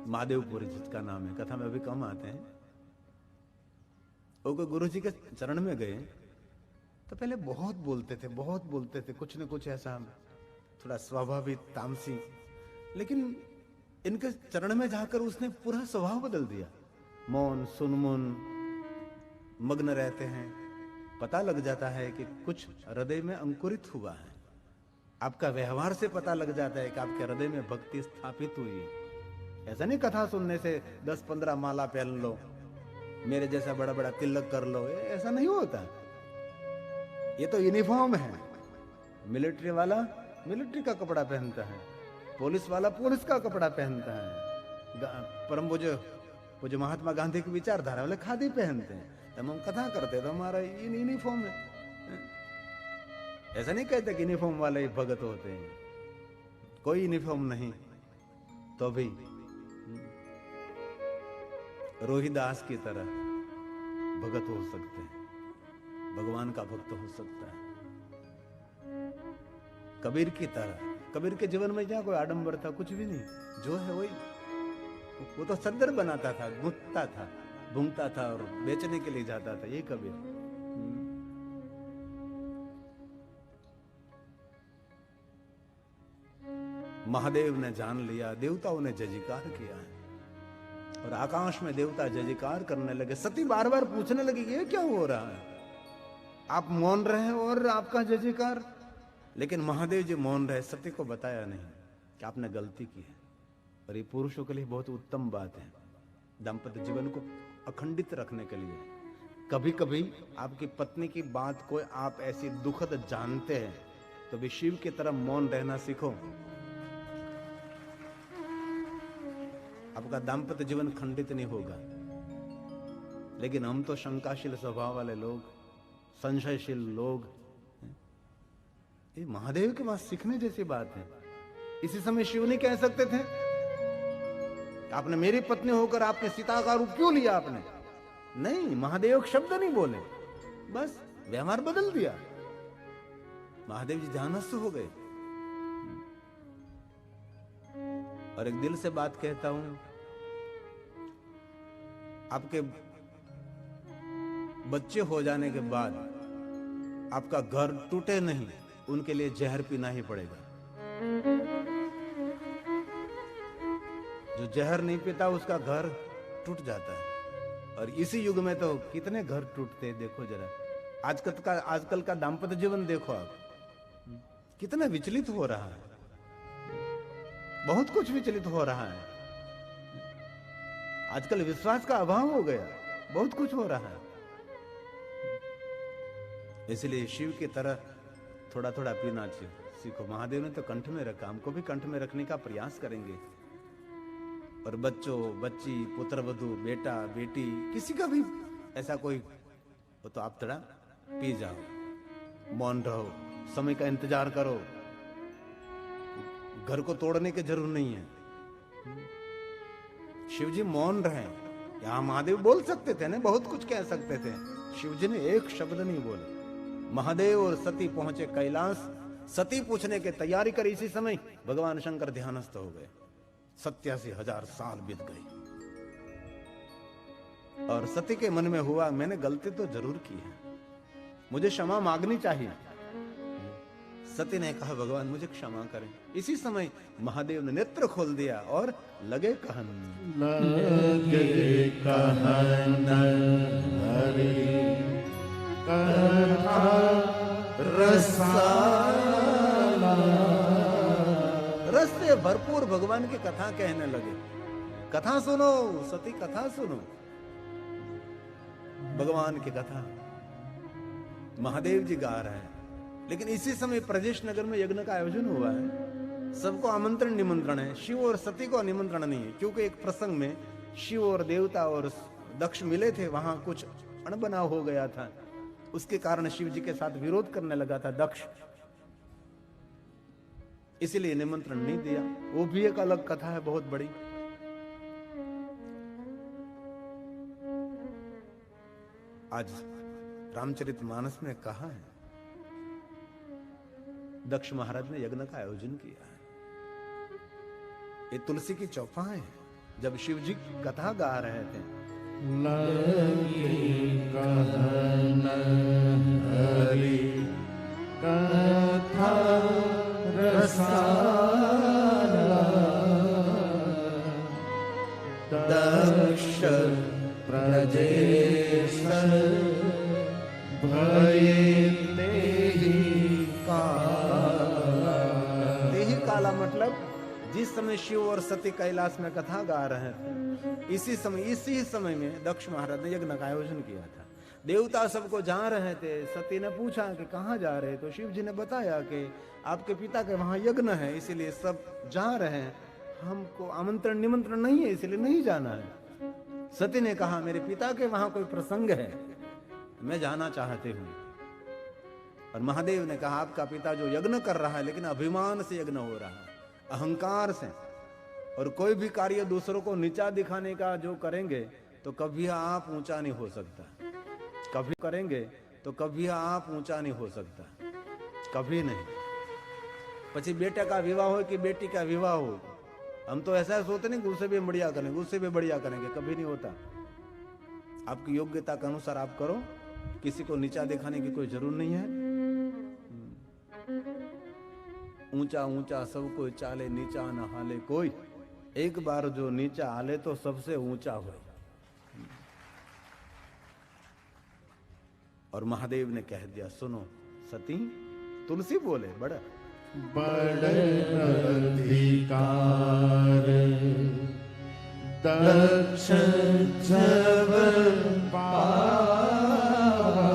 महादेवपुरी जिसका नाम है, कथा में अभी कम आते हैं। वो गुरु जी के चरण में गए तो पहले बहुत बोलते थे, कुछ न कुछ ऐसा थोड़ा स्वाभाविक तामसी, लेकिन इनके चरण में जाकर उसने पूरा स्वभाव बदल दिया। मौन सुनमुन मग्न रहते हैं, पता लग जाता है कि कुछ हृदय में अंकुरित हुआ है। आपका व्यवहार से पता लग जाता है कि आपके हृदय में भक्ति स्थापित हुई है। ऐसा नहीं कथा सुनने से 10-15 माला पहन लो, मेरे जैसा बड़ा बड़ा तिलक कर लो, ऐसा नहीं होता। ये तो यूनिफॉर्म है। मिलिट्री वाला मिलिट्री का कपड़ा पहनता है, पुलिस वाला पुलिस का कपड़ा पहनता है, परम पूज्य महात्मा गांधी की विचारधारा वाले खादी पहनते हैं। जब हम कथा करते तो हमारा यूनिफॉर्म है। ऐसा नहीं कहते कि यूनिफॉर्म वाले ही भगत होते हैं, कोई यूनिफॉर्म नहीं तो भी रोहिदास की तरह भगत हो सकते हैं, भगवान का भक्त हो सकता है। कबीर की तरह, कबीर के जीवन में क्या कोई आडंबर था? कुछ भी नहीं, जो है वही। वो तो सदर बनाता था, गुंथता था, भूंगता था और बेचने के लिए जाता था, ये कबीर। महादेव ने जान लिया, देवताओं ने जयकार किया है और आकाश में देवता जयकार करने लगे। सती बार बार पूछने लगी ये क्या हो रहा है, आप मौन रहे और आपका जयकार। लेकिन महादेव जी मौन रहे, सती को बताया नहीं कि आपने गलती की है। और ये पुरुषों के लिए बहुत उत्तम बात है, दाम्पत्य जीवन को अखंडित रखने के लिए। कभी कभी आपकी पत्नी की बात को आप ऐसी दुखद जानते हैं तो भी शिव की तरह मौन रहना सीखो, आपका दाम्पत्य जीवन खंडित नहीं होगा। लेकिन हम तो शंकाशील स्वभाव वाले लोग, संशयशील लोग, ये महादेव के पास सीखने जैसी बात है। इसी समय शिव नहीं कह सकते थे आपने मेरी पत्नी होकर आपने सीता का रूप क्यों लिया? आपने नहीं, महादेव शब्द नहीं बोले, बस व्यवहार बदल दिया। महादेव जी ध्यानस्थ हो गए। और एक दिल से बात कहता हूं, आपके बच्चे हो जाने के बाद आपका घर टूटे नहीं, उनके लिए जहर पीना ही पड़ेगा। जो जहर नहीं पीता उसका घर टूट जाता है। और इसी युग में तो कितने घर टूटते हैं, देखो जरा। आजकल का दाम्पत्य जीवन देखो आप, कितना विचलित हो रहा है, बहुत कुछ विचलित हो रहा है। आजकल विश्वास का अभाव हो गया, बहुत कुछ हो रहा है। इसलिए शिव की तरह थोड़ा थोड़ा पीना सीखो। महादेव ने तो कंठ में रखा, हमको भी कंठ में रखने का प्रयास करेंगे। और बच्चों बच्ची, पुत्र वधू, बेटा बेटी, किसी का भी ऐसा कोई हो तो आप थोड़ा पी जाओ, मौन रहो, समय का इंतजार करो। घर को तोड़ने की जरूरत नहीं है। शिवजी मौन रहे। यहां महादेव बोल सकते थे ना, बहुत कुछ कह सकते थे, शिवजी ने एक शब्द नहीं बोले। महादेव और सती पहुंचे कैलाश। सती पूछने की तैयारी कर, इसी समय भगवान शंकर ध्यानस्थ हो गए। 87,000 साल बीत गए और सती के मन में हुआ मैंने गलती तो जरूर की है, मुझे क्षमा मांगनी चाहिए। सती ने कहा भगवान मुझे क्षमा करें। इसी समय महादेव ने नेत्र खोल दिया और लगे कहन, रस से भरपूर भगवान की कथा कहने लगे। कथा सुनो सती, कथा सुनो, भगवान की कथा महादेव जी गा रहे हैं। लेकिन इसी समय प्रजेश नगर में यज्ञ का आयोजन हुआ है, सबको आमंत्रण निमंत्रण है, शिव और सती को निमंत्रण नहीं है। क्योंकि एक प्रसंग में शिव और देवता और दक्ष मिले थे, वहां कुछ अणबनाव हो गया था, उसके कारण शिव जी के साथ विरोध करने लगा था दक्ष, इसलिए निमंत्रण नहीं दिया। वो भी एक अलग कथा है, बहुत बड़ी। आज रामचरितमानस में कहा है, दक्ष महाराज ने यज्ञ का आयोजन किया है। ये तुलसी की चौपाएं है, जब शिव जी कथा गा रहे थे, हरि कथा रसाला दक्ष प्रजेश भये तेहि काला। तेहि काला मतलब जिस समय शिव और सती कैलाश में कथा गा रहे थे, इसी समय में दक्ष महाराज ने यज्ञ का आयोजन किया था। देवता सबको जा रहे थे। सती ने पूछा कि कहाँ जा रहे, तो शिव जी ने बताया कि आपके पिता के वहां यज्ञ है, इसीलिए सब जा रहे हैं, हमको आमंत्रण निमंत्रण नहीं है, इसलिए नहीं जाना है। सती ने कहा मेरे पिता के वहां कोई प्रसंग है, मैं जाना चाहती हूं। और महादेव ने कहा आपका पिता जो यज्ञ कर रहा है, लेकिन अभिमान से यज्ञ हो रहा है, अहंकार से, और कोई भी कार्य दूसरों को नीचा दिखाने का जो करेंगे तो कभी आप ऊंचा नहीं हो सकता, कभी करेंगे तो कभी आप ऊंचा नहीं हो सकता, कभी नहीं। પછી बेटे का विवाह हो कि बेटी का विवाह हो, हम तो ऐसा सोचते नहीं उससे भी बढ़िया करेंगे, उससे भी बढ़िया करेंगे, कभी नहीं होता। आपकी योग्यता के अनुसार आप करो, किसी को नीचा दिखाने की कोई जरूरत नहीं है। ऊंचा ऊंचा सब कोई चाले, नीचा न हाले कोई, एक बार जो नीचा हाले तो सबसे ऊंचा हो। और महादेव ने कह दिया सुनो सती, तुलसी बोले बड़ा अधिकार दक्ष जब पावा।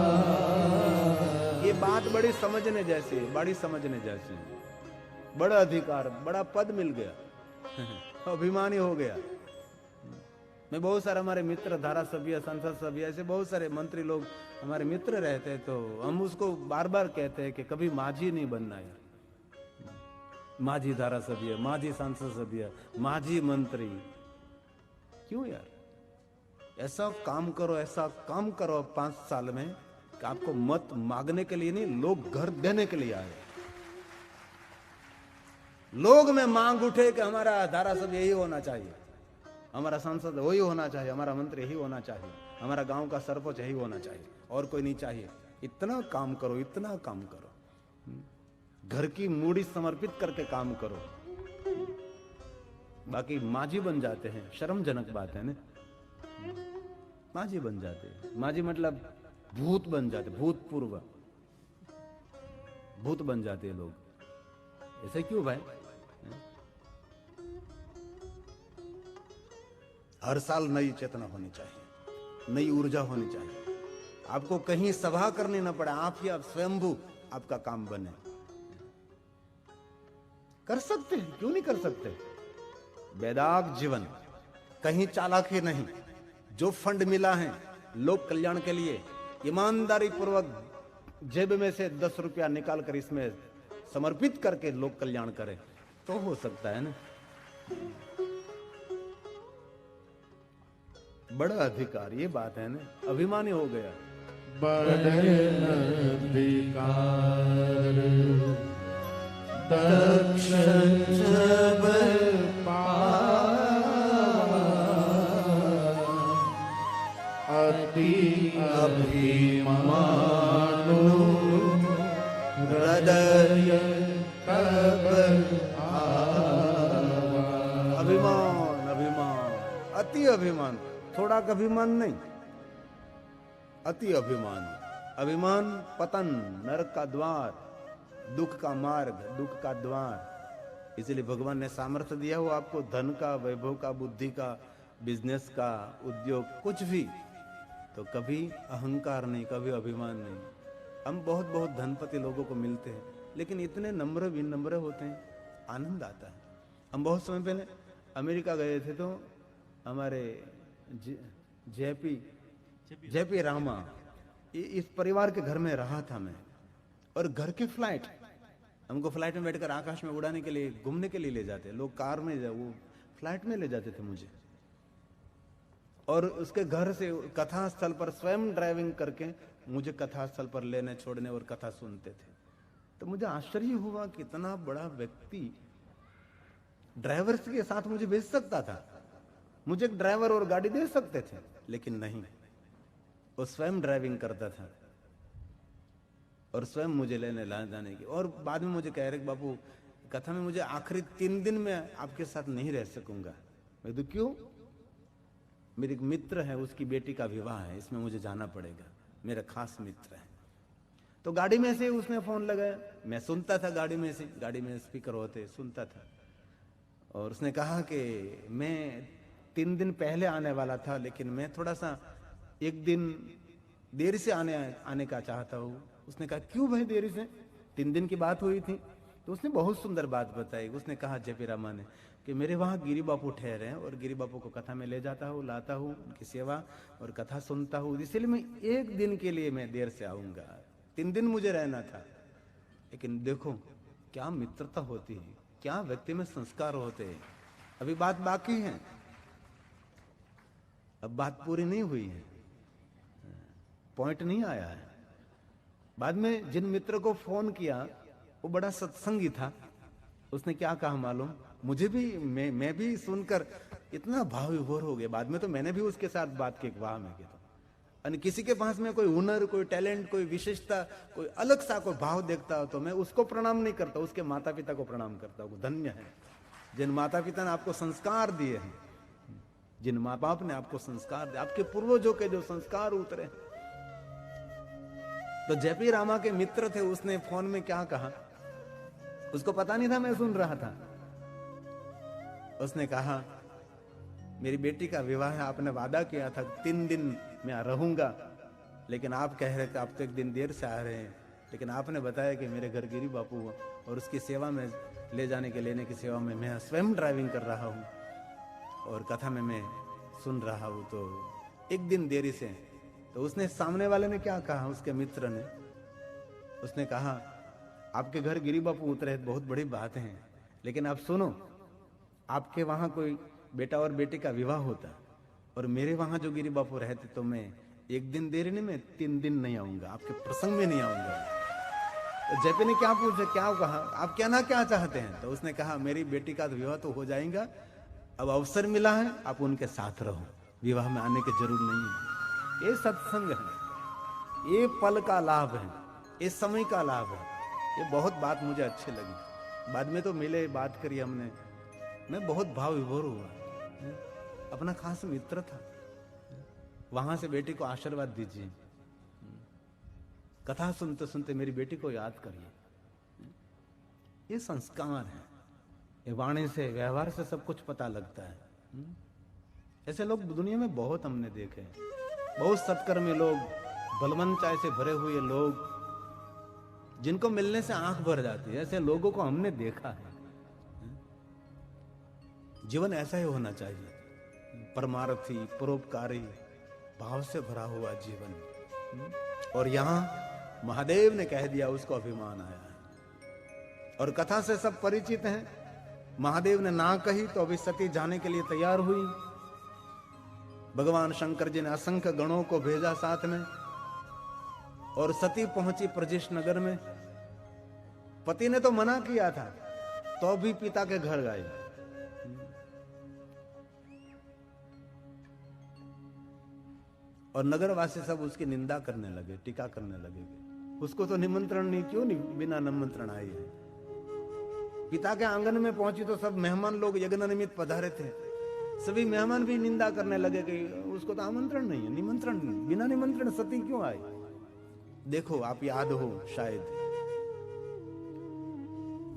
ये बात बड़ी समझने जैसी है, बड़ी समझने जैसी है। बड़ा अधिकार, बड़ा पद मिल गया, अभिमानी हो गया। मैं बहुत सारे हमारे मित्र, धारासभ्य, संसद सभ्य, ऐसे बहुत सारे मंत्री लोग हमारे मित्र रहते हैं, तो हम उसको बार बार कहते हैं कि कभी माझी नहीं बनना यार, माझी धारासभ्य, माझी सांसद सभ्य, माझी मंत्री, क्यों यार? ऐसा काम करो, ऐसा काम करो 5 साल में कि आपको मत मांगने के लिए नहीं, लोग घर देने के लिए आए। लोग में मांग उठे कि हमारा धारासभ्य यही होना चाहिए, हमारा सांसद वही होना चाहिए, हमारा मंत्री यही होना चाहिए, हमारा गांव का सरपंच यही होना चाहिए, और कोई नहीं चाहिए। इतना काम करो, इतना काम करो, घर की मूड़ी समर्पित करके काम करो, बाकी माझी बन जाते हैं। शर्मजनक बात है ना, माझी बन जाते हैं। माझी मतलब भूत बन जाते, भूतपूर्व भूत बन जाते हैं लोग। ऐसे क्यों भाई? हर साल नई चेतना होनी चाहिए, नई ऊर्जा होनी चाहिए। आपको कहीं सभा करनी ना पड़े, आप ही आप स्वयंभू आपका काम बने। कर सकते हैं, क्यों नहीं कर सकते? वेदाग जीवन, कहीं चालाकी नहीं। जो फंड मिला है लोक कल्याण के लिए, ईमानदारी पूर्वक जेब में से 10 रुपया निकाल कर इसमें समर्पित करके लोक कल्याण करें तो हो सकता है ना। बड़ा अधिकार, ये बात है ना, अभिमानी हो गया। बड़े अधिकार दक्ष जब पावा, अति अभिमानु हृदय कब आवा। अभिमान, अभिमान, अति अभिमान, थोड़ा अभिमान नहीं, अति अभिमान। अभिमान पतन, नरक का द्वार, दुख का मार्ग, दुख का द्वार। इसलिए भगवान ने सामर्थ्य दिया हो आपको, धन का, वैभव का, बुद्धि का, बिजनेस का, उद्योग, कुछ भी, तो कभी अहंकार नहीं, कभी अभिमान नहीं। हम बहुत बहुत धनपति लोगों को मिलते हैं, लेकिन इतने नम्र विनम्र होते हैं, आनंद आता है। हम बहुत समय पहले अमेरिका गए थे, तो हमारे जेपी रामा, इस परिवार के घर में रहा था मैं। और घर के फ्लाइट, हमको फ्लाइट में बैठकर आकाश में उड़ाने के लिए, घूमने के लिए ले जाते लोग, कार में, वो फ्लाइट में ले जाते थे मुझे। और उसके घर से कथा स्थल पर स्वयं ड्राइविंग करके मुझे कथा स्थल पर लेने छोड़ने और कथा सुनते थे। तो मुझे आश्चर्य हुआ कि इतना बड़ा व्यक्ति ड्राइवर के साथ मुझे भेज सकता था। मुझे एक ड्राइवर और गाड़ी दे सकते थे, लेकिन नहीं, वो स्वयं ड्राइविंग करता था और स्वयं मुझे लेने ला जाने की। और बाद में मुझे कह रहे बापू कथा में मुझे आखिरी 3 दिन में आपके साथ नहीं रह सकूंगा। मैं तो क्यों? मेरे एक मित्र है, उसकी बेटी का विवाह है, इसमें मुझे जाना पड़ेगा, मेरा खास मित्र है। तो गाड़ी में से उसने फोन लगाया, मैं सुनता था गाड़ी में स्पीकर होते, सुनता था। और उसने कहा कि मैं 3 दिन पहले आने वाला था, लेकिन मैं थोड़ा सा 1 दिन देर से आने का चाहता हूँ। उसने कहा क्यों भाई देरी से? 3 दिन की बात हुई थी। तो उसने बहुत सुंदर बात बताई। उसने कहा जेपी रामा ने कि मेरे वहाँ गिरी बापू ठहरे हैं और गिरी बापू को कथा में ले जाता हूँ, लाता हूँ, उनकी सेवा और कथा सुनता हूँ, इसलिए मैं 1 दिन के लिए मैं देर से आऊंगा। 3 दिन मुझे रहना था। लेकिन देखो क्या मित्रता होती है, क्या व्यक्ति में संस्कार होते हैं। अभी बात बाकी है, अब बात पूरी नहीं हुई है, पॉइंट नहीं आया है। बाद में जिन मित्र को फोन किया वो बड़ा सत्संगी था। उसने क्या कहा मालूम? मुझे भी मैं भी सुनकर इतना भाव विभोर हो गया। बाद में तो मैंने भी उसके साथ बात की, वाह मैं कहता हूं, किसी के पास में कोई हुनर, कोई टैलेंट, कोई विशेषता, कोई अलग सा कोई भाव देखता हो तो मैं उसको प्रणाम नहीं करता, उसके माता पिता को प्रणाम करता हूं। धन्य है जिन माता पिता ने आपको संस्कार दिए हैं, जिन माँ बाप ने आपको संस्कार दिए, आपके पूर्वजों के जो संस्कार उतरे। तो जेपी रामा के मित्र थे, उसने फोन में क्या कहा, उसको पता नहीं था मैं सुन रहा था। उसने कहा मेरी बेटी का विवाह है, आपने वादा किया था 3 दिन मैं रहूंगा, लेकिन आप कह रहे थे आप तो 1 दिन देर से आ रहे हैं। लेकिन आपने बताया कि मेरे घर गिरी बापू हुआ और उसकी सेवा में ले जाने के लेने की सेवा में मैं स्वयं ड्राइविंग कर रहा हूँ और कथा में मैं सुन रहा हूँ, तो 1 दिन देरी से। तो उसने, सामने वाले ने क्या कहा, उसके मित्र ने, उसने कहा आपके घर गिरी बापू उतरे बहुत बड़ी बात है, लेकिन आप सुनो, आपके वहां कोई बेटा और बेटी का विवाह होता और मेरे वहां जो गिरी बापू रहते तो मैं 1 दिन देरी नहीं, मैं 3 दिन नहीं आऊंगा, आपके प्रसंग में नहीं आऊंगा। तो जेपी ने क्या पूछा, क्या कहा, आप कहना क्या चाहते हैं? तो उसने कहा मेरी बेटी का विवाह तो हो जाएगा, अब अवसर मिला है, आप उनके साथ रहो, विवाह में आने की जरूर नहीं है। ये सत्संग है, ये पल का लाभ है, ये समय का लाभ है। ये बहुत बात मुझे अच्छी लगी। बाद में तो मिले, बात करी हमने, मैं बहुत भाव विभोर हुआ। अपना खास मित्र था, वहां से बेटी को आशीर्वाद दीजिए, कथा सुनते सुनते मेरी बेटी को याद करिए। ये संस्कार है, ये वाणी से, व्यवहार से सब कुछ पता लगता है। ऐसे लोग दुनिया में बहुत हमने देखे, बहुत सत्कर्मी लोग, बलवंचाई से भरे हुए लोग, जिनको मिलने से आंख भर जाती है। ऐसे लोगों को हमने देखा है। जीवन ऐसा ही होना चाहिए, परमार्थी, परोपकारी भाव से भरा हुआ जीवन। और यहां महादेव ने कह दिया, उसको अभिमान आया है। और कथा से सब परिचित हैं। महादेव ने ना कही तो अभी सती जाने के लिए तैयार हुई। भगवान शंकर जी ने असंख्य गणों को भेजा साथ में, और सती पहुंची प्रजेश नगर में। पति ने तो मना किया था, तो भी पिता के घर गई। और नगरवासी सब उसकी निंदा करने लगे, टीका करने लगे। उसको तो निमंत्रण नहीं, क्यों नहीं बिना निमंत्रण आई है। पिता के आंगन में पहुंची तो सब मेहमान लोग यज्ञ निमित्त पधारे थे, सभी मेहमान भी निंदा करने लगे कि उसको तो आमंत्रण नहीं है, निमंत्रण नहीं, बिना निमंत्रण सती क्यों आई। देखो आप याद हो शायद,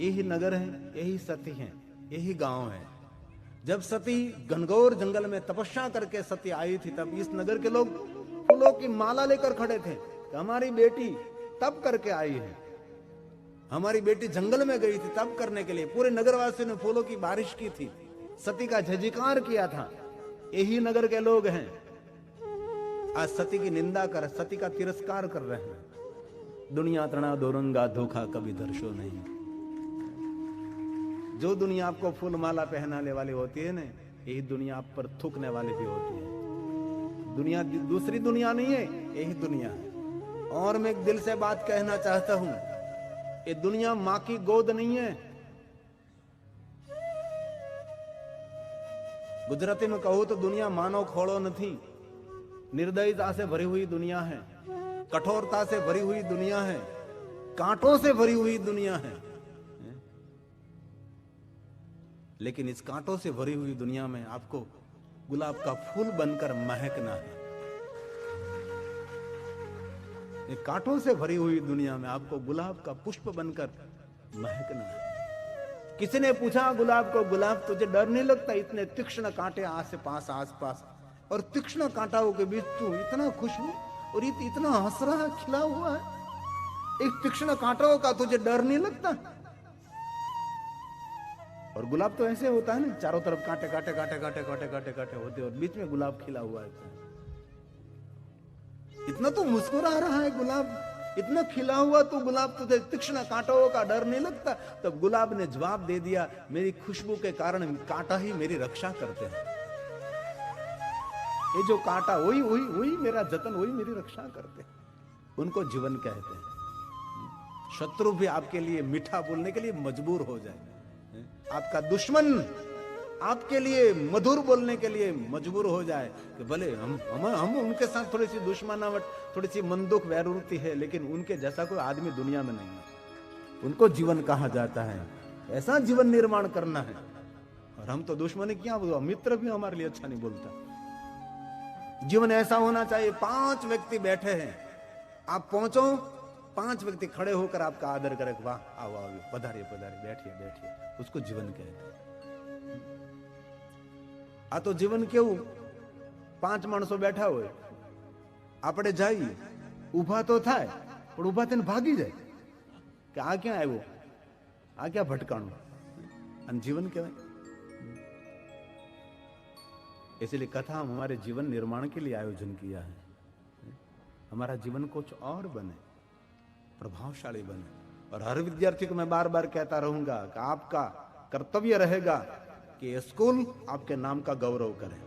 यही नगर है, यही सती है, यही गांव है। जब सती घनघोर जंगल में तपस्या करके सती आई थी, तब इस नगर के लोग फूलों की माला लेकर खड़े थे कि हमारी बेटी तब करके आई है, हमारी बेटी जंगल में गई थी तब करने के लिए। पूरे नगरवासियों ने फूलों की बारिश की थी, सती का जयजयकार किया था। यही नगर के लोग हैं आज सती की निंदा कर, सती का तिरस्कार कर रहे हैं। दुनिया तना दोरंगा धोखा कभी दर्शो नहीं। जो दुनिया आपको फूल माला पहनाने वाली होती है ना, यही दुनिया आप पर थूकने वाली भी होती है। दुनिया दूसरी दुनिया नहीं है, यही दुनिया है। और मैं एक दिल से बात कहना चाहता हूं, ये दुनिया मां की गोद नहीं है। गुजराती में कहूं तो दुनिया मानव खोड़ो नहीं, निर्दयता से भरी हुई दुनिया है, कठोरता से भरी हुई दुनिया है, कांटों से भरी हुई दुनिया है। लेकिन इस कांटों से भरी हुई दुनिया में आपको गुलाब का फूल बनकर महकना है। ये कांटों से भरी हुई दुनिया में आपको गुलाब का पुष्प बनकर महकना है। किसी ने पूछा गुलाब को, गुलाब तुझे डर नहीं लगता? इतने तीक्ष्ण कांटे आस पास और तीक्ष्ण कांटाओं के बीच तू इतना खुशबू और इतना हंस रहा खिला हुआ है, एक तीक्ष्ण कांटाओं का तुझे डर नहीं लगता? और गुलाब तो ऐसे होता है ना, चारों तरफ कांटे कांटे कांटे कांटे कांटे कांटे कांटे होते और बीच में गुलाब खिला हुआ है। इतना तो मुस्कुरा रहा है गुलाब, इतना खिला हुआ तो गुलाब, तुझे तीक्ष्ण कांटों का डर नहीं लगता? तब गुलाब ने जवाब दे दिया, मेरी खुशबू के कारण कांटा ही मेरी रक्षा करते हैं। ये जो कांटा वही मेरा जतन, वही मेरी रक्षा करते हैं। उनको जीवन कहते हैं। शत्रु भी आपके लिए मीठा बोलने के लिए मजबूर हो जाए, आपका दुश्मन आपके लिए मधुर बोलने के लिए मजबूर हो जाए कि भले हम उनके साथ थोड़ी सी दुश्मनावट, थोड़ी सी मनदुख वैरुति है, लेकिन उनके जैसा कोई आदमी दुनिया में नहीं है। उनको जीवन कहा जाता है। ऐसा जीवन निर्माण करना है। और हम तो दुश्मनी क्या बोलो, मित्र भी हमारे लिए अच्छा नहीं बोलता। जीवन ऐसा होना चाहिए, 5 व्यक्ति बैठे हैं, आप पहुंचो, 5 व्यक्ति खड़े होकर आपका आदर करें, वाह आओ आओ पधारिए पधारिए, बैठिए बैठिए, उसको जीवन कहते हैं। आ तो जीवन केवू 5 माणसो बैठा હોય, આપણે જઈએ, ઊભા તો થાય પણ ઊભા થઈને ભાગી જાય કે આ ક્યાં આવ્યો, આ ક્યાં ભટકાણું, અને જીવન કહેવાય। इसलिए कथा हम हमारे जीवन निर्माण के लिए आयोजन किया है। हमारा जीवन कुछ और बने, प्रभावशाली बने। और हर विद्यार्थी को मैं बार बार कहता रहूंगा कि आपका कर्तव्य रहेगा कि स्कूल आपके नाम का गौरव करे।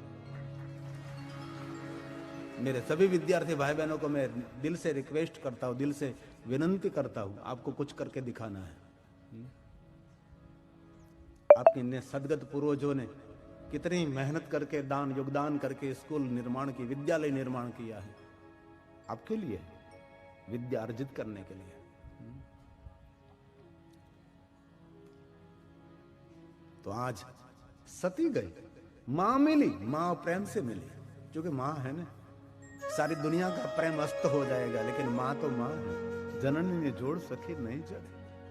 मेरे सभी विद्यार्थी भाई बहनों को मैं दिल से रिक्वेस्ट करता हूं, दिल से विनंती करता हूं, आपको कुछ करके दिखाना है। आपके इन सदगत पूर्वजों ने कितनी मेहनत करके, दान योगदान करके स्कूल निर्माण की, विद्यालय निर्माण किया है, आपके लिए, विद्या अर्जित करने के लिए। तो आज सती गई, मां मिली, मां प्रेम से मिली, क्योंकि मां है ना, सारी दुनिया का प्रेम अस्त हो जाएगा, लेकिन मां तो मां है। जननी ने जोड़ सखी नहीं जड़े,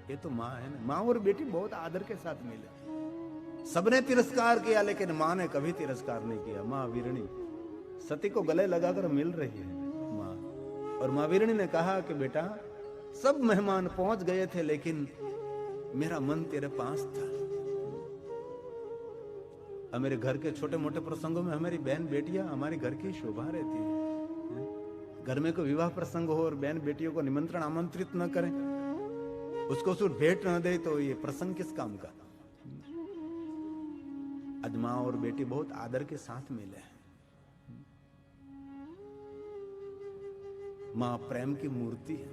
ये तो मां है ना। मां और बेटी बहुत आदर के साथ मिले। सबने तिरस्कार किया, लेकिन मां ने कभी तिरस्कार नहीं किया। मां वीरणी सती को गले लगाकर मिल रही है मां, और मां वीरणी ने कहा कि बेटा, सब मेहमान पहुंच गए थे, लेकिन मेरा मन तेरे पास था। अब मेरे घर के छोटे मोटे प्रसंगों में हमारी बहन बेटियां हमारी घर की शोभा रहती है। घर में कोई विवाह प्रसंग हो और बहन बेटियों को निमंत्रण आमंत्रित न करें, उसको सिर्फ भेंट न दे, तो ये प्रसंग किस काम का। आज मां और बेटी बहुत आदर के साथ मिले हैं। मां प्रेम की मूर्ति है,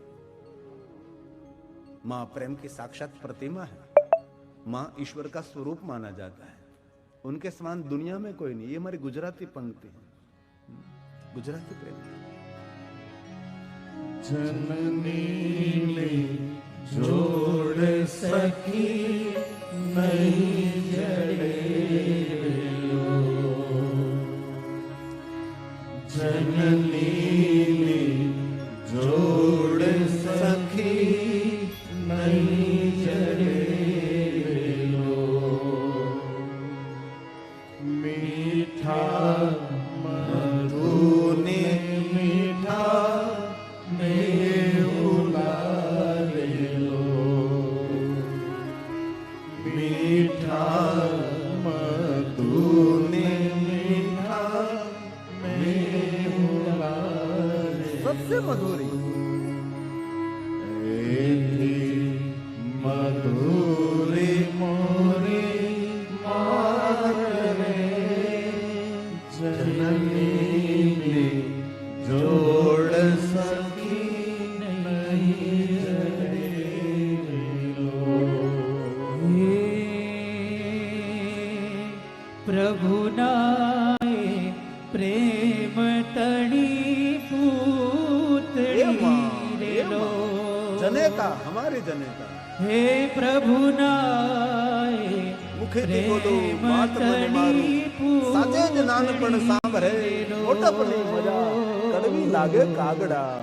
मां प्रेम की साक्षात प्रतिमा है, मां ईश्वर का स्वरूप माना जाता है। उनके समान दुनिया में कोई नहीं। ये हमारी गुजराती पंक्ति है, गुजराती प्रेम। जननी ने जोड़ सकी नहीं जड़े लो, जननी ने जोड़ सकी नहीं जड़े लो। मीठा मधु ने मीठा मीठा मधु ने मीठा सबसे मधुरी मधुरी मोरी मारे, जननी ने जोड़ सकी नहीं जड़े लो। પ્રભુનાએ પ્રેમ તણી પૂતળી રેલો જનેતા હમારી જનેતા હે પ્રભુનાએ મુખેથી બોલું માત મને મારું સાચે જ નાનપણ સાંભળે મોટપની મજા કડવી લાગે કાગડા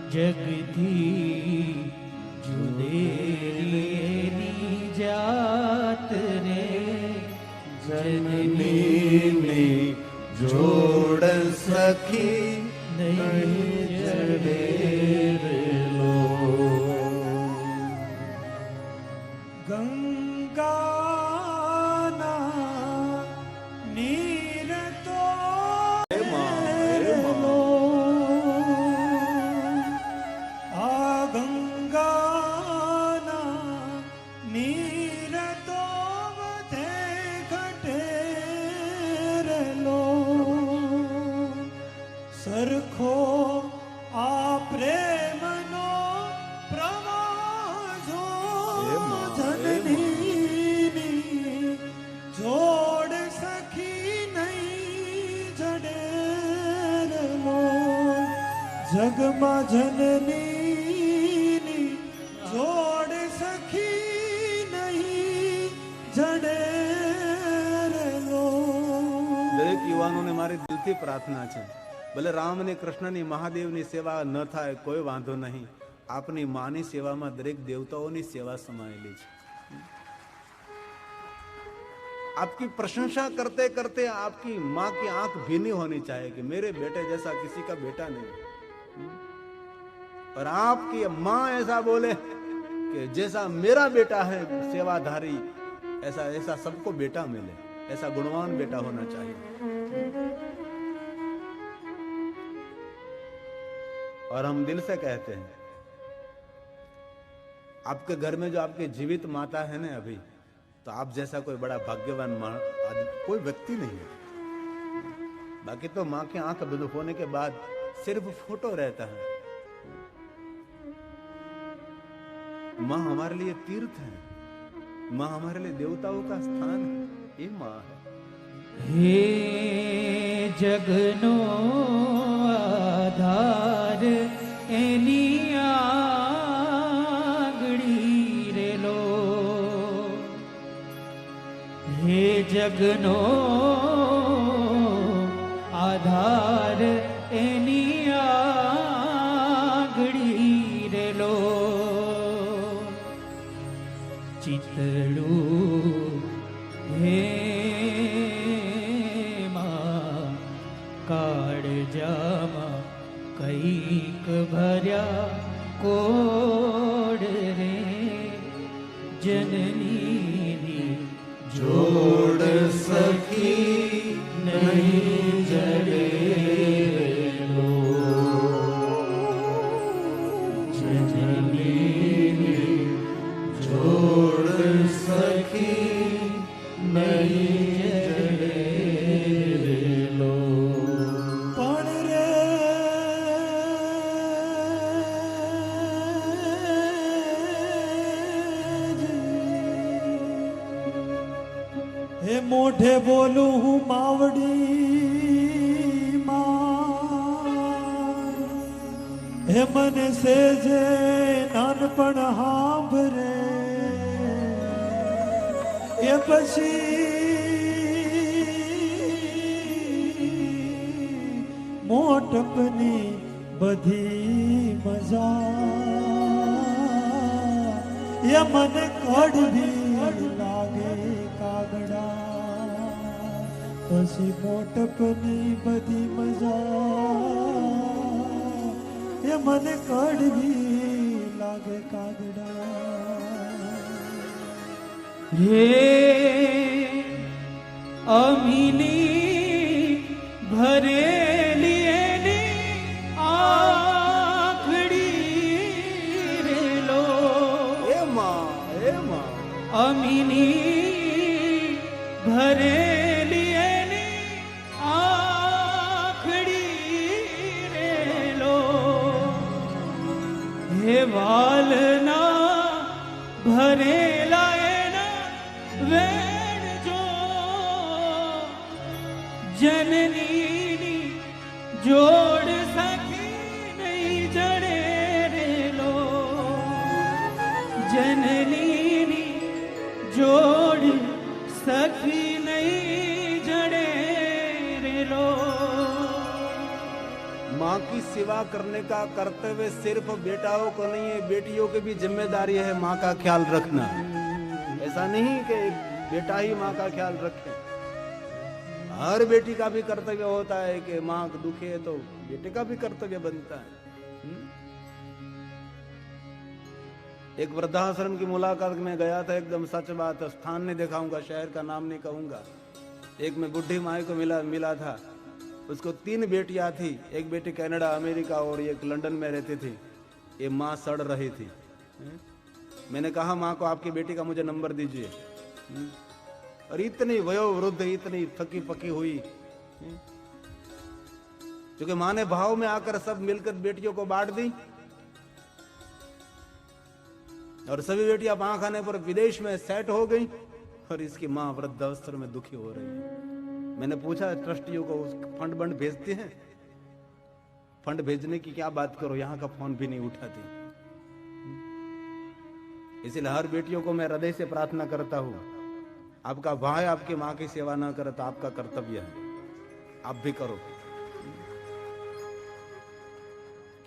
જગથી જુદેલી જાત રે જનની જોડ સખી નહીં જડે રેલો ગંગાના નીર તો આ ગંગાના નીર તો વધે ઘટે રેલો સરખો આ પ્રેમનો પ્રવાહ જો જનની જોડ સખી નહીં જડે રેલો જગમાં જનની જોડ સખી નહીં જડે રેલો દરેક યુવાનોને મારી દિલથી પ્રાર્થના છે ભલે રામ અને કૃષ્ણની મહાદેવની સેવા ન થાય કોઈ વાંધો નહીં આપની માની સેવામાં દરેક દેવતાઓની સેવા સમાયેલી છે आपकी प्रशंसा करते करते आपकी माँ की आंख भीनी होनी चाहिए कि मेरे बेटे जैसा किसी का बेटा नहीं और आपकी माँ ऐसा बोले कि जैसा मेरा बेटा है सेवाधारी ऐसा ऐसा सबको बेटा मिले ऐसा गुणवान बेटा होना चाहिए और हम दिल से कहते हैं आपके घर में जो आपकी जीवित माता है ना अभी तो आप जैसा कोई बड़ा भाग्यवान कोई व्यक्ति नहीं है बाकी तो माँ की आंख बंद होने के बाद सिर्फ फोटो रहता है माँ हमारे लिए तीर्थ है माँ हमारे लिए देवताओं का स्थान है ये माँ है હે જગનો આધાર એની આગળી રેલો હે જગનો આધાર એની આગળી રેલો ચિતળું હે કાળજામાં કઈક ભર્યા કોડ રે જનની જોડ સખી નહીં જડે રેલો જનની જોડ સખી નહીં જડે રેલો હે મોઢે બોલું હું માવડી માં હે મને સેજે નાનપણ હાંભરે એ પછી મોટપની બધી મજા એ મને કડવી લાગે કાગડા પછી મોટપની બધી મજા એ મને કડવી લાગે કાગડા હે અમીની ભરેલી એની આખડી રેલો અમીની ભરેલી એની આખડી રેલો હે વાલના ભરેલા એના વેણ જો जननी जोड़ सखी नहीं जड़े रे लो, जननी जोड़ सखी नहीं जड़े रे लो। माँ की सेवा करने का कर्तव्य सिर्फ बेटाओं को नहीं है, बेटियों की भी जिम्मेदारी है माँ का ख्याल रखना। ऐसा नहीं कि एक बेटा ही माँ का ख्याल रखे, हर बेटी का भी कर्तव्य होता है कि माँ दुखी है तो बेटे का भी कर्तव्य बनता है। एक वृद्धाश्रम की मुलाकात में गया था, एकदम सच बात, स्थान नहीं दिखाऊंगा, शहर का नाम नहीं कहूंगा। एक में बुढ़ी माई को मिला था, उसको 3 बेटियां थी, एक बेटी कनाडा अमेरिका और एक लंदन में रहती थी। ये माँ सड़ रही थी। मैंने कहा माँ को आपकी बेटी का मुझे नंबर दीजिए। और इतनी वयोवृद्ध, इतनी थकी पकी हुई, क्योंकि माँ ने भाव में आकर सब मिलकर बेटियों को बांट दी और सभी बेटियां पां खाने पर विदेश में सेट हो गई और इसकी माँ वृद्धावस्था में दुखी हो रही है। मैंने पूछा ट्रस्टियों को, फंड बंड भेजते हैं? फंड भेजने की क्या बात करो, यहाँ का फोन भी नहीं उठाती। इसलिए हर बेटियों को मैं हृदय से प्रार्थना करता हूँ, आपका भाई आपकी माँ की सेवा ना करे तो आपका कर्तव्य है, आप भी करो,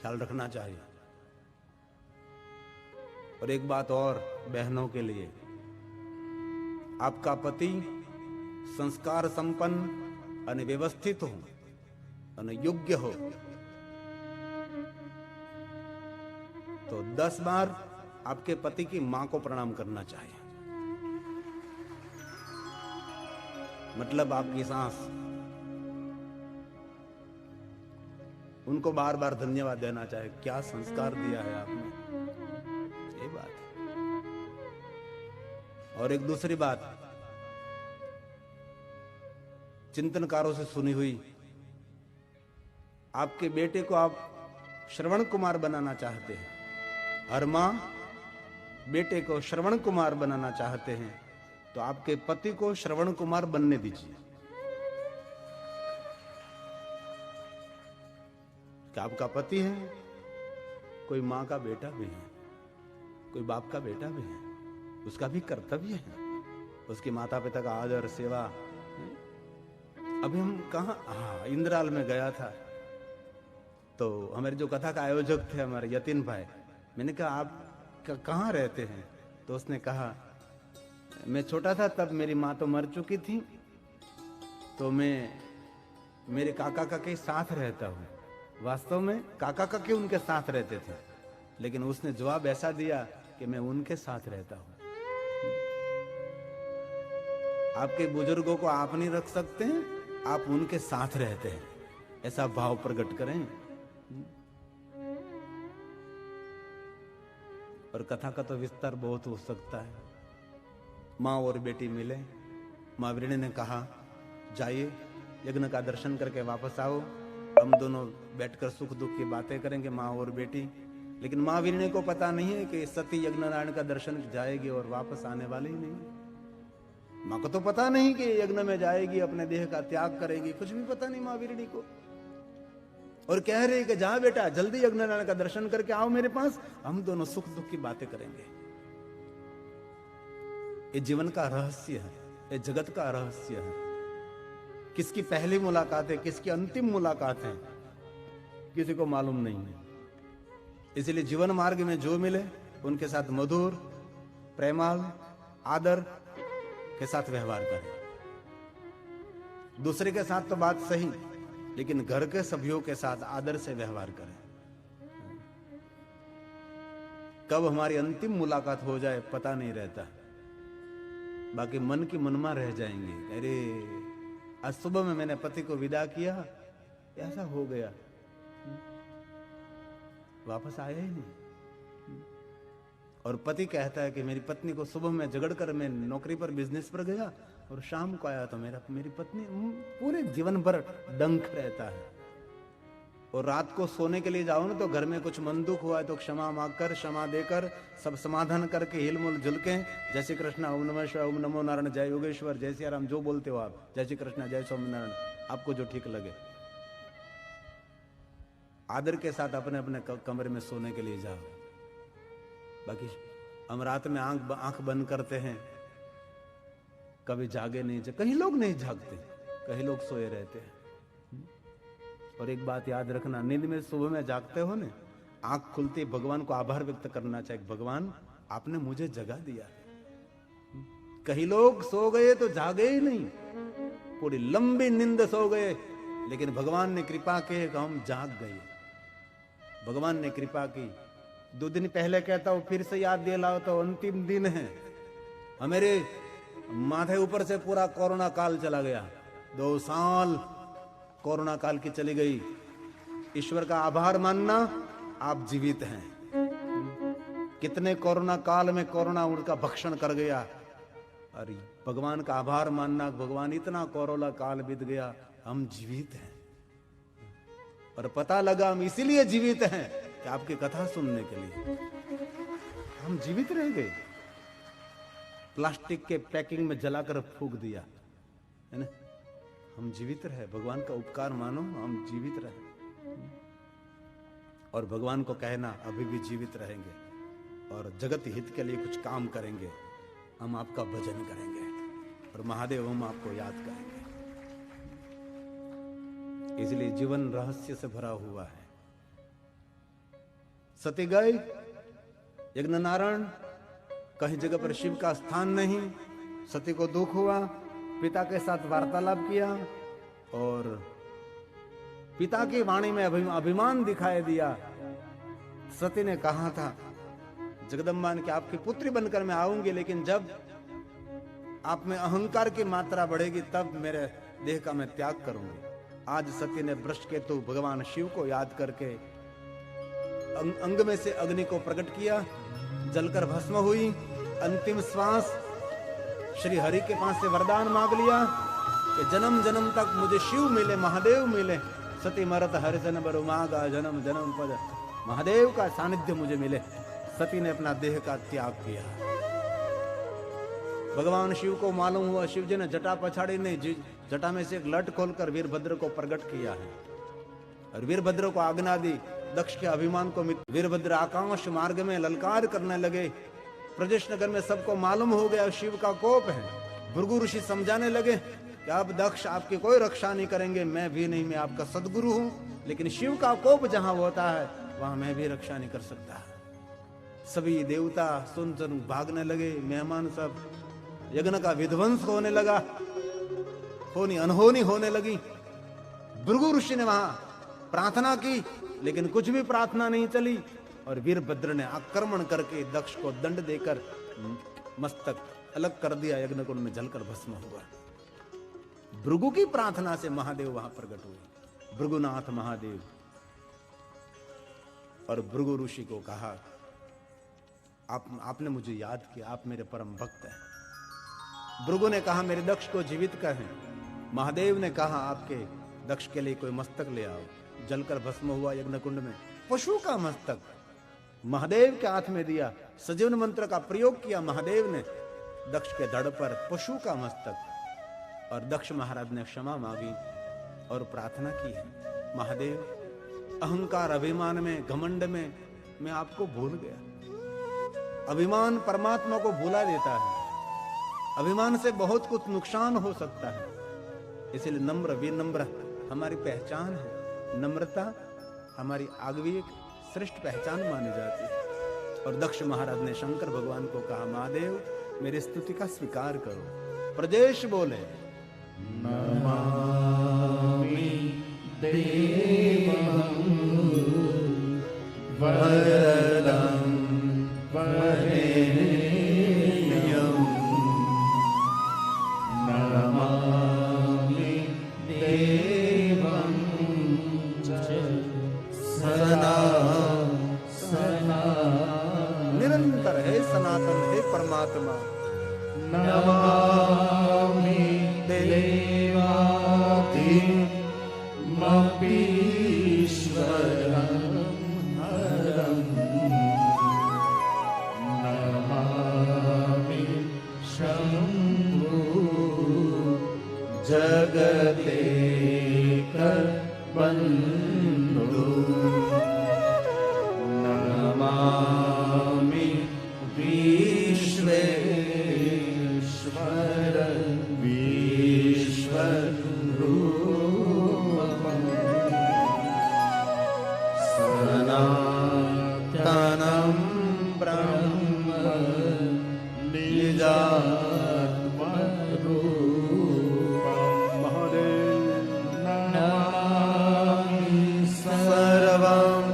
ख्याल रखना चाहिए। और एक बात और बहनों के लिए, आपका पति संस्कार संपन्न और व्यवस्थित हो और योग्य हो तो 10 बार आपके पति की मां को प्रणाम करना चाहिए। मतलब आपकी सास, उनको बार बार धन्यवाद देना चाहिए, क्या संस्कार दिया है आपने, ये बात है। और एक दूसरी बात, चिंतनकारों से सुनी हुई, आपके बेटे को आप श्रवण कुमार बनाना चाहते हैं, हर मां बेटे को श्रवण कुमार बनाना चाहते हैं तो आपके पति को श्रवण कुमार बनने दीजिए। क्या आपका पति है, कोई मां का बेटा भी है, कोई बाप का बेटा भी है, उसका भी कर्तव्य है, उसके माता पिता का आदर सेवा। अभी हम कहाँ, इंद्राल में गया था तो हमारे जो कथा का आयोजक थे हमारे यतिन भाई, मैंने कहा आप कहाँ रहते हैं? तो उसने कहा मैं छोटा था तब मेरी माँ तो मर चुकी थी, तो मैं मेरे काका के साथ रहता हूँ। वास्तव में काका काकी उनके साथ रहते थे, लेकिन उसने जवाब ऐसा दिया कि मैं उनके साथ रहता हूँ। आपके बुजुर्गों को आप नहीं रख सकते हैं, आप उनके साथ रहते हैं, ऐसा भाव प्रकट करें। और कथा का तो विस्तार बहुत हो सकता है। माँ और बेटी मिले, माँ वृणी ने कहा जाइए यज्ञ का दर्शन करके वापस आओ, हम दोनों बैठकर सुख दुख की बातें करेंगे, माँ और बेटी। लेकिन माँ वृणी को पता नहीं है कि सती यज्ञ नारायण का दर्शन जाएगी और वापस आने वाले ही नहीं। माँ को तो पता नहीं कि यज्ञ में जाएगी, अपने देह का त्याग करेगी, कुछ भी पता नहीं माँ वृणी को। और कह रही कि जा बेटा जल्दी यज्ञ नारायण का दर्शन करके आओ मेरे पास, हम दोनों सुख दुख की बातें करेंगे। ये जीवन का रहस्य है, ये जगत का रहस्य है। किसकी पहली मुलाकात है, किसकी अंतिम मुलाकात है, किसी को मालूम नहीं है। इसलिए जीवन मार्ग में जो मिले उनके साथ मधुर प्रेमाल आदर के साथ व्यवहार करें। दूसरे के साथ तो बात सही, लेकिन घर के सभ्यों के साथ आदर से व्यवहार करें। कब हमारी अंतिम मुलाकात हो जाए पता नहीं रहता, बाकी मन की मनमा रह जाएंगे। अरे आज सुबह में मैंने पति को विदा किया, ऐसा हो गया, वापस आया ही नहीं। और पति कहता है कि मेरी पत्नी को सुबह में झगड़कर मैं नौकरी पर बिजनेस पर गया और शाम को आया तो मेरी पत्नी पूरे जीवन भर डंक रहता है। और रात को सोने के लिए जाओ ना तो घर में कुछ मन दुख हुआ है तो क्षमा मांगकर, क्षमा देकर, सब समाधान करके हिलमुल झुलके जय श्री कृष्ण, ओम नमः शिवाय, ओम नमो नारायण, जय योगेश्वर, जय सिया राम, जो बोलते हो आप, जय श्री कृष्ण, जय स्वामीनारायण, आपको जो ठीक लगे, आदर के साथ अपने अपने कमरे में सोने के लिए जाओ। बाकी हम रात में आंख बंद करते हैं, कभी जागे नहीं, कहीं लोग नहीं जागते, कहीं लोग सोए रहते हैं। और एक बात याद रखना, नींद में सुबह में जागते हो ना, आंख खुलते भगवान को आभार व्यक्त करना चाहिए, भगवान आपने मुझे जगा दिया। कहीं लोग सो गए तो जागे ही नहीं, पूरी लंबी नींद सो गए, लेकिन भगवान ने कृपा की कि हम जाग गए, भगवान ने कृपा की। 2 दिन पहले कहता हूं, फिर से याद दिलाओ तो अंतिम दिन है, हमारे माथे ऊपर से पूरा कोरोना काल चला गया, 2 साल कोरोना काल की चली गई। ईश्वर का आभार मानना, आप जीवित हैं। कितने कोरोना काल में कोरोना उनका भक्षण कर गया, और भगवान का आभार मानना, भगवान इतना कोरोना काल बीत गया, हम जीवित हैं। और पता लगा हम इसीलिए जीवित हैं कि आपकी कथा सुनने के लिए हम जीवित रह गए। प्लास्टिक के पैकिंग में जलाकर फूंक दिया, है ना, हम जीवित रहे, भगवान का उपकार मानो, हम जीवित रहे। और भगवान को कहना अभी भी जीवित रहेंगे और जगत हित के लिए कुछ काम करेंगे, हम आपका भजन करेंगे और महादेव हम आपको याद करेंगे। इसलिए जीवन रहस्य से भरा हुआ है। सती गए यज्ञ नारायण, कहीं जगह पर शिव का स्थान नहीं, सती को दुख हुआ, पिता के साथ वार्तालाप किया और पिता की वाणी में अभिमान दिखाई दिया। सती ने कहा था जगदम्बा ने कि आपकी पुत्री बनकर मैं आऊंगी, लेकिन जब आप में अहंकार की मात्रा बढ़ेगी तब मेरे देह का मैं त्याग करूंगी। आज सती ने वृषकेतु भगवान शिव को याद करके अंग में से अग्नि को प्रकट किया, जलकर भस्म हुई। अंतिम श्वास श्री हरि के पास से वरदान मांग लिया कि जन्म जन्म तक मुझे शिव मिले, महादेव मिले। सती मरत हरिजन बरु मागा जन्म जन्म पद, महादेव का सानिध्य मुझे मिले। सती ने अपना देह का त्याग किया। भगवान शिव को मालूम हुआ, शिव जी ने जटा पछाड़ी नहीं, जटा में से एक लट खोलकर वीरभद्र को प्रकट किया है और वीरभद्र को आज्ञा दी, दक्ष के अभिमान को वीरभद्र आकाश मार्ग में ललकार करने लगे। प्रजेश नगर में सबको मालूम हो गया शिव का कोप है। भृगु ऋषि समझाने लगे कि अब दक्ष आपकी कोई रक्षा नहीं करेंगे, मैं भी नहीं, मैं आपका सदगुरु हूं, लेकिन शिव का कोप जहां होता है वहां मैं भी रक्षा नहीं कर सकता। सभी देवता सुन भागने लगे, मेहमान सब, यज्ञ का विध्वंस होने लगा, होनी अनहोनी होने लगी। भृगु ऋषि ने वहां प्रार्थना की, लेकिन कुछ भी प्रार्थना नहीं चली और वीरभद्र ने आक्रमण करके दक्ष को दंड देकर मस्तक अलग कर दिया, यज्ञकुंड में जलकर भस्म हुआ। भृगु की प्रार्थना से महादेव वहां प्रकट हुए, भृगुनाथ महादेव। और भृगु ऋषि को कहा आपने मुझे याद किया, आप मेरे परम भक्त हैं। भृगु ने कहा मेरे दक्ष को जीवित करें। महादेव ने कहा आपके दक्ष के लिए कोई मस्तक ले आओ। जलकर भस्म हुआ यज्ञकुंड में पशु का मस्तक महादेव के हाथ में दिया। सजीवन मंत्र का प्रयोग किया महादेव ने, दक्ष के धड़ पर पशु का मस्तक। और दक्ष महाराज ने क्षमा मांगी और प्रार्थना की है, महादेव अहंकार अभिमान में, घमंड में मैं आपको भूल गया। अभिमान परमात्मा को भुला देता है, अभिमान से बहुत कुछ नुकसान हो सकता है। इसलिए नम्र विनम्र हमारी पहचान है, नम्रता हमारी आगवी एक श्रेष्ठ पहचान मानी जाती है। और दक्ष महाराज ने शंकर भगवान को कहा महादेव मेरी स्तुति का स्वीकार करो। प्रजेश बोले नमामि देवं वरदं वरेण्यं नमामि देवं सदा सदा निरंतर है सनातन है परमात्मा। नमामि देवादिमपीश्वरम् प्रत्येक बंधु नमामि विश्वेश्वर विश्वरूपम् सनातनं ब्रह्म निजात्मरूपम् महादेव नमामि सर्वं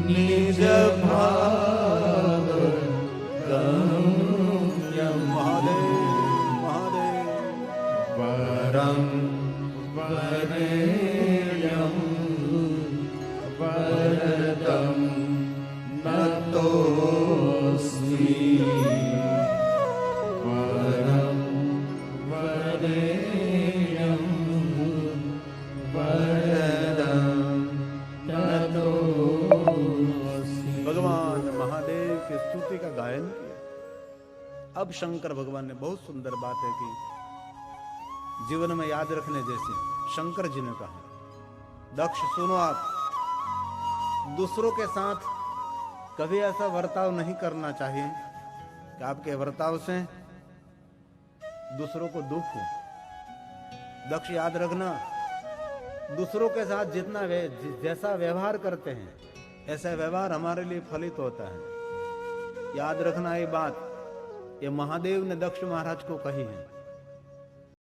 निजभावगम्यं महादेव महादेव वरं वरेण्यं वरदं नतोऽस्मि वरं वरेण्यं वरदं नतोऽस्मि। भगवान महादेव की स्तुति का गायन किया। अब शंकर भगवान ने बहुत सुंदर बात है कि जीवन में याद रखने जैसी शंकर जी ने कहा, दक्ष सुनो, आप दूसरों के साथ कभी ऐसा बर्ताव नहीं करना चाहिए कि आपके बर्ताव से दूसरों को दुख हो। दक्ष याद रखना, दूसरों के साथ जितना जैसा व्यवहार करते हैं ऐसा व्यवहार हमारे लिए फलित होता है। याद रखना ये बात, ये महादेव ने दक्ष महाराज को कही है।